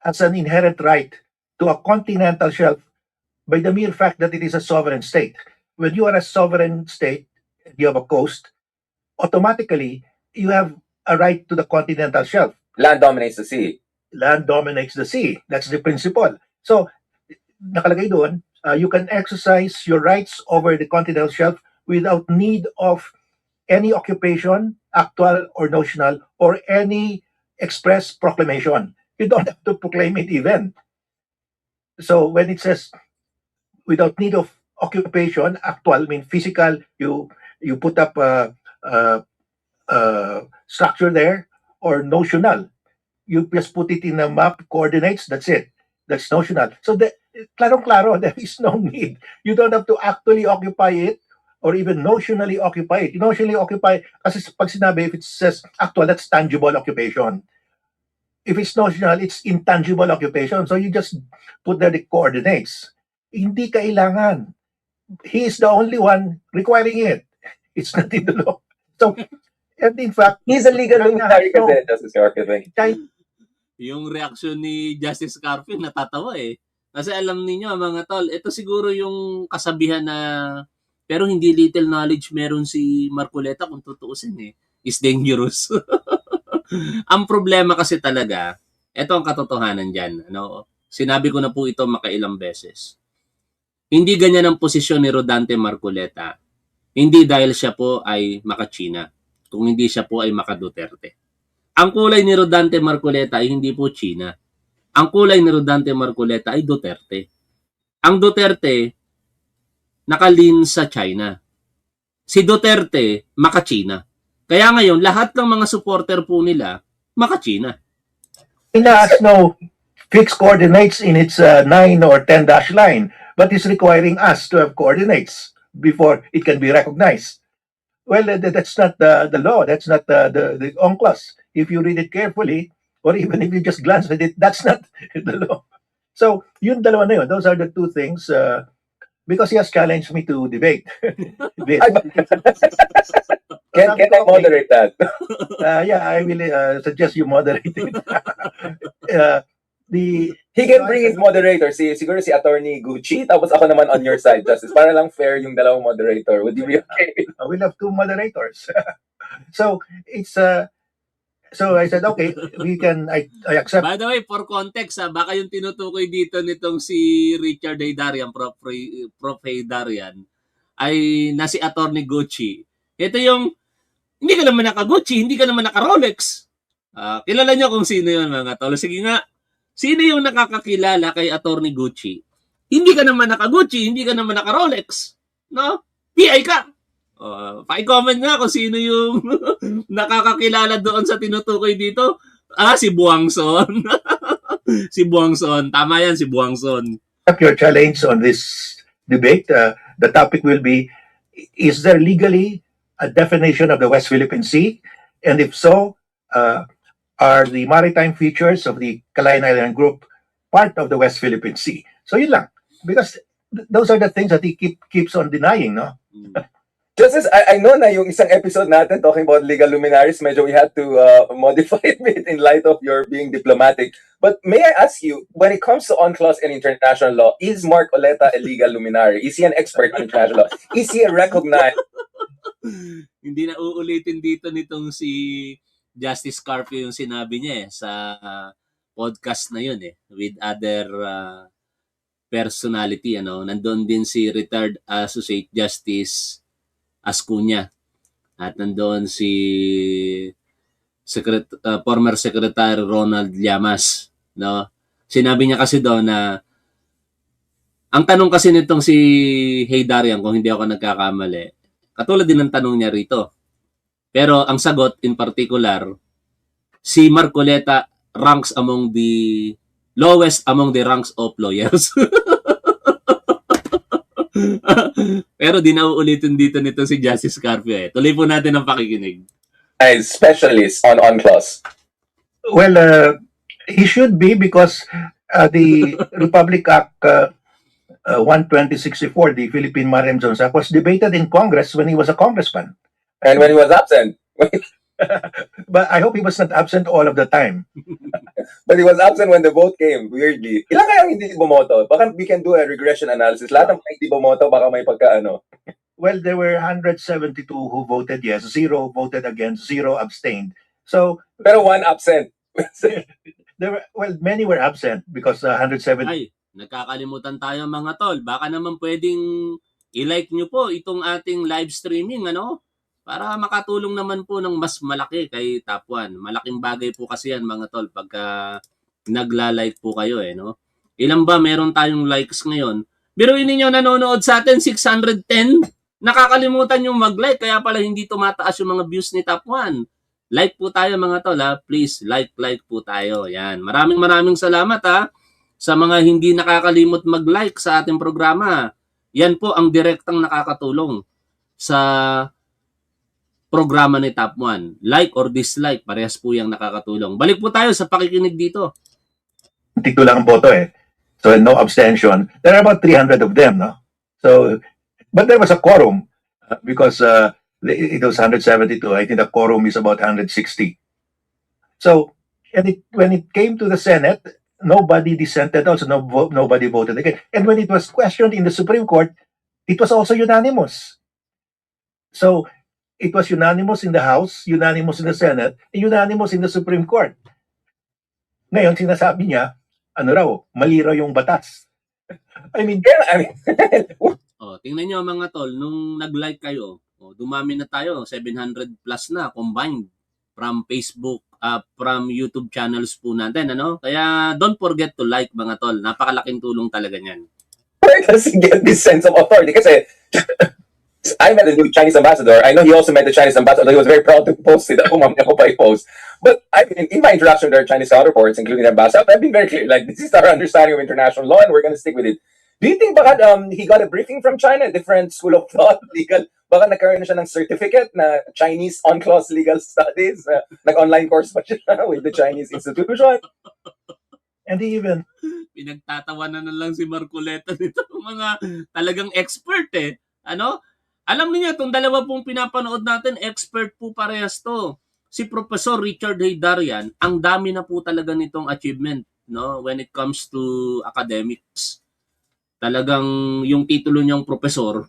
has an inherent right to a continental shelf by the mere fact that it is a sovereign state. When you are a sovereign state, you have a coast, automatically you have a right to the continental shelf. Land dominates the sea. Land dominates the sea. That's the principle. So, nakalagay doon, you can exercise your rights over the continental shelf without need of any occupation, actual or notional, or any express proclamation. You don't have to proclaim it even. So, when it says without need of occupation, actual, physical, you put up a structure there, or notional. You just put it in a map, coordinates, that's it. That's notional. So, klaro-klaro, there is no need. You don't have to actually occupy it or even notionally occupy it. You notionally occupy, kasi pag sinabi, if it says actual, that's tangible occupation. If it's notional, it's intangible occupation. So, you just put there the coordinates. Hindi kailangan. He is the only one requiring it. It's not in the law. So, and in fact, He's a legal luminary kasi, Justice Garfield. Yung reaksyon ni Justice Garfield, natatawa Kasi alam niyo mga tol, ito siguro yung kasabihan na pero hindi little knowledge meron si Marcoleta kung tutuusin is dangerous. Ang problema kasi talaga, ito ang katotohanan dyan. Sinabi ko na po ito makailang beses. Hindi ganyan ang posisyon ni Rodante Marcoleta. Hindi dahil siya po ay maka-China, kung hindi siya po ay maka-Duterte. Ang kulay ni Rodante Marcoleta ay hindi po China. Ang kulay ni Rodante Marcoleta ay Duterte. Ang Duterte, nakalin sa China. Si Duterte, maka-China. Kaya ngayon, lahat ng mga supporter po nila, maka-China. China has no fixed coordinates in its 9 or 10 dash line, but is requiring us to have coordinates before it can be recognized. Well, that's not the law. That's not the UNCLOS. If you read it carefully, or even if you just glance at it, that's not the law. So, yun dalawa na yun. Those are the two things. Because he has challenged me to debate. Can I moderate that? Yeah, I will suggest you moderate it. He can bring his moderator. Siguro si Attorney Gucci, tapos ako naman on your side, Justice. Para lang fair yung dalawang moderator. Would you be okay? We'll have two moderators. So, it's... So I said, okay, I accept. By the way, for context, baka yung tinutukoy dito nitong si Richard Haydarian, Prof. Haydarian, ay nasi Attorney Gucci. Ito yung, hindi ka naman naka-Gucci, hindi ka naman naka-Rolex. Kilala nyo kung sino yun mga tol. Sige nga, sino yung nakakakilala kay Attorney Gucci? Hindi ka naman naka-Gucci, hindi ka naman naka-Rolex. No? PI ka. Pa-comment nga kung sino yung nakakakilala doon sa tinutukoy dito. Si Buangson. Si Buangson. Tama yan, si Buangson. Your challenge on this debate, the topic will be, is there legally a definition of the West Philippine Sea? And if so, are the maritime features of the Calayan Island Group part of the West Philippine Sea? So yun lang. Because those are the things that he keeps on denying, no? Justice, I know na yung isang episode natin talking about legal luminaries, medyo we had to modify it a bit in light of your being diplomatic. But may I ask you, when it comes to UNCLOS and international law, is Mark Oleta a legal luminary? Is he an expert on international law? Is he a recognized? Hindi na uulitin dito nitong si Justice Carpio yung sinabi niya sa podcast na yun with other personality. Nandun din si retired Associate Justice Ascuña at nandoon si former Secretary Ronald Llamas, no? Sinabi niya kasi doon na ang tanong kasi nitong si Heydarian, kung hindi ako nagkakamali, katulad din ng tanong niya rito. Pero ang sagot in particular, si Marcoleta ranks among the lowest among the ranks of lawyers. Pero di na uulitin dito nito si Justice Carpio. Tuloy po natin ang pakikinig. A specialist on UNCLOS. Well, he should be because the Republic Act 12064, the Philippine Maritime Zones Act, was debated in Congress when he was a congressman. And when he was absent. But I hope he was not absent all of the time. But he was absent when the vote came, weirdly. Ilan kayang hindi bumoto? Baka we can do a regression analysis. Lahat ng mga hindi bumoto, baka may pagkaano. Well, there were 172 who voted yes, 0 voted against, 0 abstained. So, Pero one absent. many were absent because 170. Ay, nagkakalimutan tayo mga tol. Baka naman pwedeng i-like nyo po itong ating live streaming, para makatulong naman po ng mas malaki kay Top 1. Malaking bagay po kasi yan mga tol pagka nagla-like po kayo no. Ilan ba meron tayong likes ngayon? Biruin ninyo nanonood sa atin 610. Nakakalimutan yung mag-like kaya pala hindi tumataas yung mga views ni Top 1. Like po tayo mga tol Please like po tayo. Yan. Maraming salamat sa mga hindi nakakalimot mag-like sa ating programa. Yan po ang direktang nakakatulong sa programa ni Top 1. Like or dislike, parehas po yung nakakatulong. Balik po tayo sa pakikinig dito. Tito lang ang boto So no abstention. There are about 300 of them, no? So, but there was a quorum because it was 172. I think the quorum is about 160. So, when it came to the Senate, nobody dissented also, nobody voted again. And when it was questioned in the Supreme Court, it was also unanimous. So, it was unanimous in the House, unanimous in the Senate, and unanimous in the Supreme Court. Ngayon, sinasabi niya, mali raw yung batas. Tingnan nyo mga tol, nung nag-like kayo, dumami na tayo, 700 plus na combined from Facebook, from YouTube channels po natin, Kaya don't forget to like mga tol, napakalaking tulong talaga niyan. Where does he get this sense of authority? Kasi I met a new Chinese ambassador. I know he also met the Chinese ambassador. He was very proud to post it. Ako pa i-post. But I mean, in my introduction to our Chinese counterparts, including the ambassador, I've been very clear. Like, this is our understanding of international law, and we're going to stick with it. Do you think baka he got a briefing from China, a different school of thought, legal? Baka nagkaroon na siya ng certificate na Chinese on-clause legal studies? Nag-online course pa siya with the Chinese institution? And even Pinagtatawanan na lang si Marcoleta nito. Mga talagang expert Alam niyo itong dalawa pong pinapanood natin, expert po parehas to. Si Professor Richard Heydarian, ang dami na po talaga nitong achievement when it comes to academics. Talagang yung titulo niyang professor,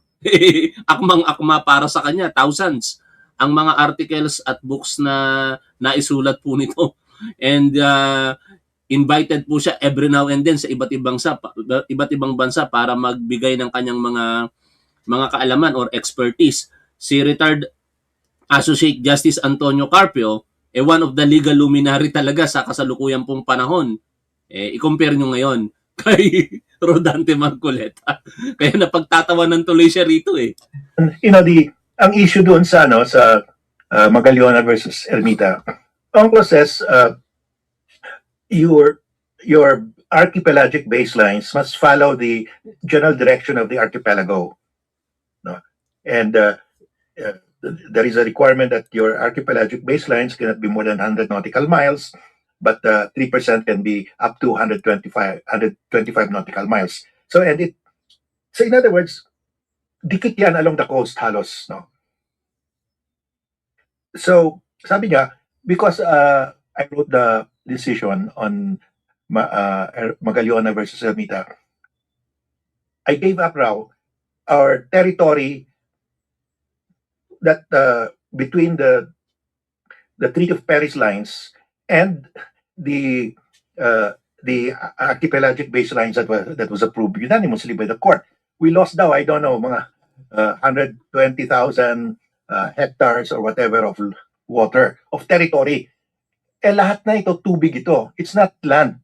akmang-akma para sa kanya, thousands. Ang mga articles at books na naisulat po nito. And invited po siya every now and then sa iba't ibang bansa para magbigay ng kanyang mga kaalaman or expertise. Si retired Associate Justice Antonio Carpio, one of the legal luminary talaga sa kasalukuyan pong panahon. I-compare nyo ngayon kay Rodante Marcoleta. Kaya napagtatawanan tuloy siya rito ang issue doon sa Magallona versus Ermita, UNCLOS says your archipelagic baselines must follow the general direction of the archipelago. And there is a requirement that your archipelagic baselines cannot be more than 100 nautical miles, but 3% can be up to 125 nautical miles. So in other words, dikit yan along the coast halos, So, sabi niya, because I wrote the decision on Magaliona versus Ermita, I gave up raw our territory that between the Treaty of Paris lines and the archipelagic baselines that was approved unanimously by the court. We lost daw, I don't know, mga 120,000 hectares or whatever of water, of territory. Lahat na ito, tubig ito. It's not land.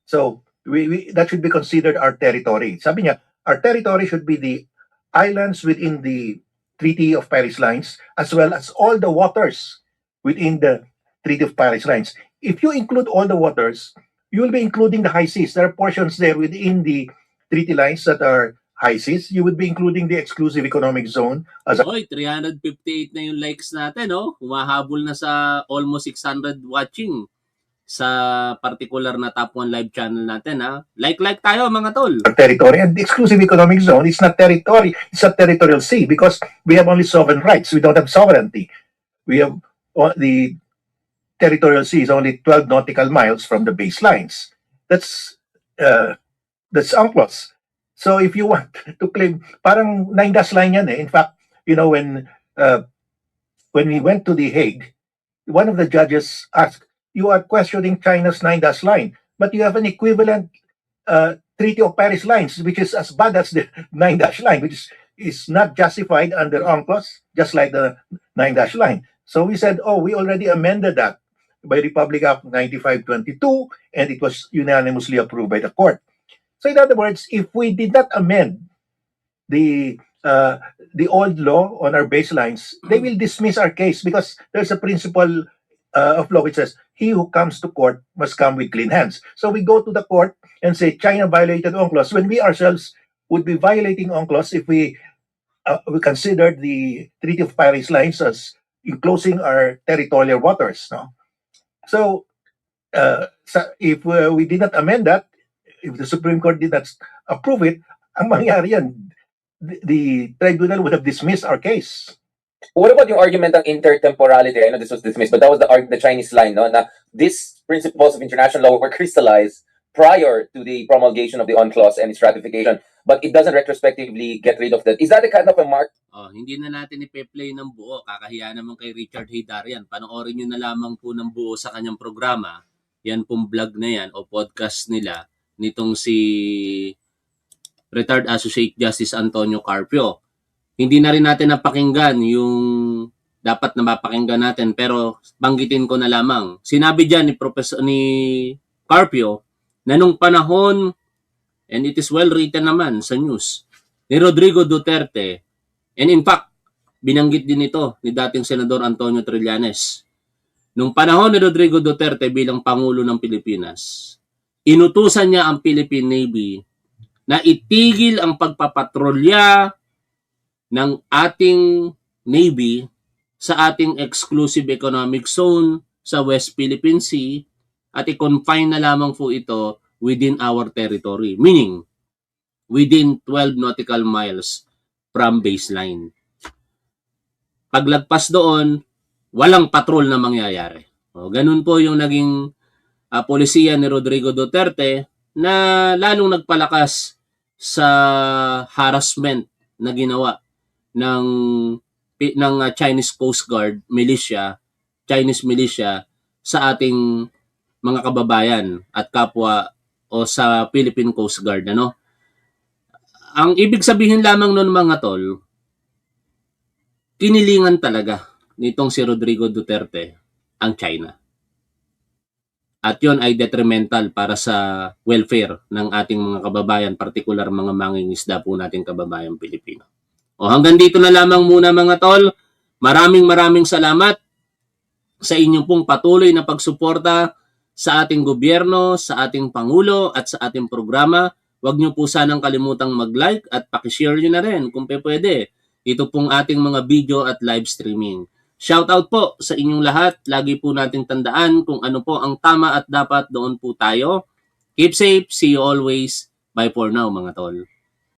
So, that should be considered our territory. Sabi niya, our territory should be the islands within the Treaty of Paris lines, as well as all the waters within the Treaty of Paris lines. If you include all the waters, you will be including the high seas. There are portions there within the treaty lines that are high seas. You would be including the exclusive economic zone as a... Oy, 358 na yung likes natin, oh. Humahabol na sa almost 600 watching sa particular na top 1 live channel natin, ha. Like tayo, mga tol. territory, and the exclusive economic zone is not territory, it's a territorial sea because we have only sovereign rights. We don't have sovereignty. We have the territorial sea is only 12 nautical miles from the baselines. That's UNCLOS. So if you want to claim, parang 9-dash line yan eh. In fact, you know, when we went to The Hague, one of the judges asked, you are questioning China's 9-dash line, but you have an equivalent Treaty of Paris lines, which is as bad as the 9-dash line, which is not justified under UNCLOS, just like the 9-dash line. So we said, oh, we already amended that by Republic Act 9522, and it was unanimously approved by the court. So in other words, if we did not amend the old law on our baselines, they will dismiss our case because there's a principle of law which says, he who comes to court must come with clean hands. So we go to the court and say, China violated UNCLOS, when we ourselves would be violating UNCLOS if we considered the Treaty of Paris lines as enclosing our territorial waters. No? So if we did not amend that, if the Supreme Court did not approve it, ang mangyari yan, the tribunal would have dismissed our case. What about yung argument ng intertemporality? I know this was dismissed, but that was the Chinese line, no? Na these principles of international law were crystallized prior to the promulgation of the UNCLOS and its ratification, but it doesn't retrospectively get rid of that. Is that a kind of a mark? Oh, hindi na natin ipe-play ng buo. Kakahiya naman kay Richard Haydarian. Panoorin nyo na lamang po ng buo sa kanyang programa. Yan pong vlog na yan o podcast nila nitong si Retired Associate Justice Antonio Carpio. Hindi na rin natin napakinggan yung dapat na mapakinggan natin, pero banggitin ko na lamang. Sinabi dyan ni Carpio na nung panahon, and it is well written naman sa news, ni Rodrigo Duterte, and in fact, binanggit din ito ni dating Senador Antonio Trillanes. Nung panahon ni Rodrigo Duterte bilang Pangulo ng Pilipinas, inutusan niya ang Philippine Navy na itigil ang pagpapatrolya ng ating Navy sa ating exclusive economic zone sa West Philippine Sea at i-confine na lamang po ito within our territory, meaning within 12 nautical miles from baseline. Paglagpas doon, walang patrol na mangyayari. O, ganun po yung naging polisiya ni Rodrigo Duterte na lalong nagpalakas sa harassment na ginawa ng Chinese Coast Guard militia, Chinese militia sa ating mga kababayan at kapwa o sa Philippine Coast Guard, ano? Ang ibig sabihin lamang noon, mga tol, kinilingan talaga nitong si Rodrigo Duterte ang China. At yon ay detrimental para sa welfare ng ating mga kababayan, partikular mga mangingisda po nating kababayan Pilipino. O hanggang dito na lamang muna, mga tol. Maraming salamat sa inyong pong patuloy na pagsuporta sa ating gobyerno, sa ating Pangulo at sa ating programa. Huwag niyo po sanang kalimutang mag-like at pakishare niyo na rin kung pwede. Ito pong ating mga video at live streaming. Shoutout po sa inyong lahat. Lagi po nating tandaan kung ano po ang tama at dapat, doon po tayo. Keep safe. See you always. Bye for now, mga tol.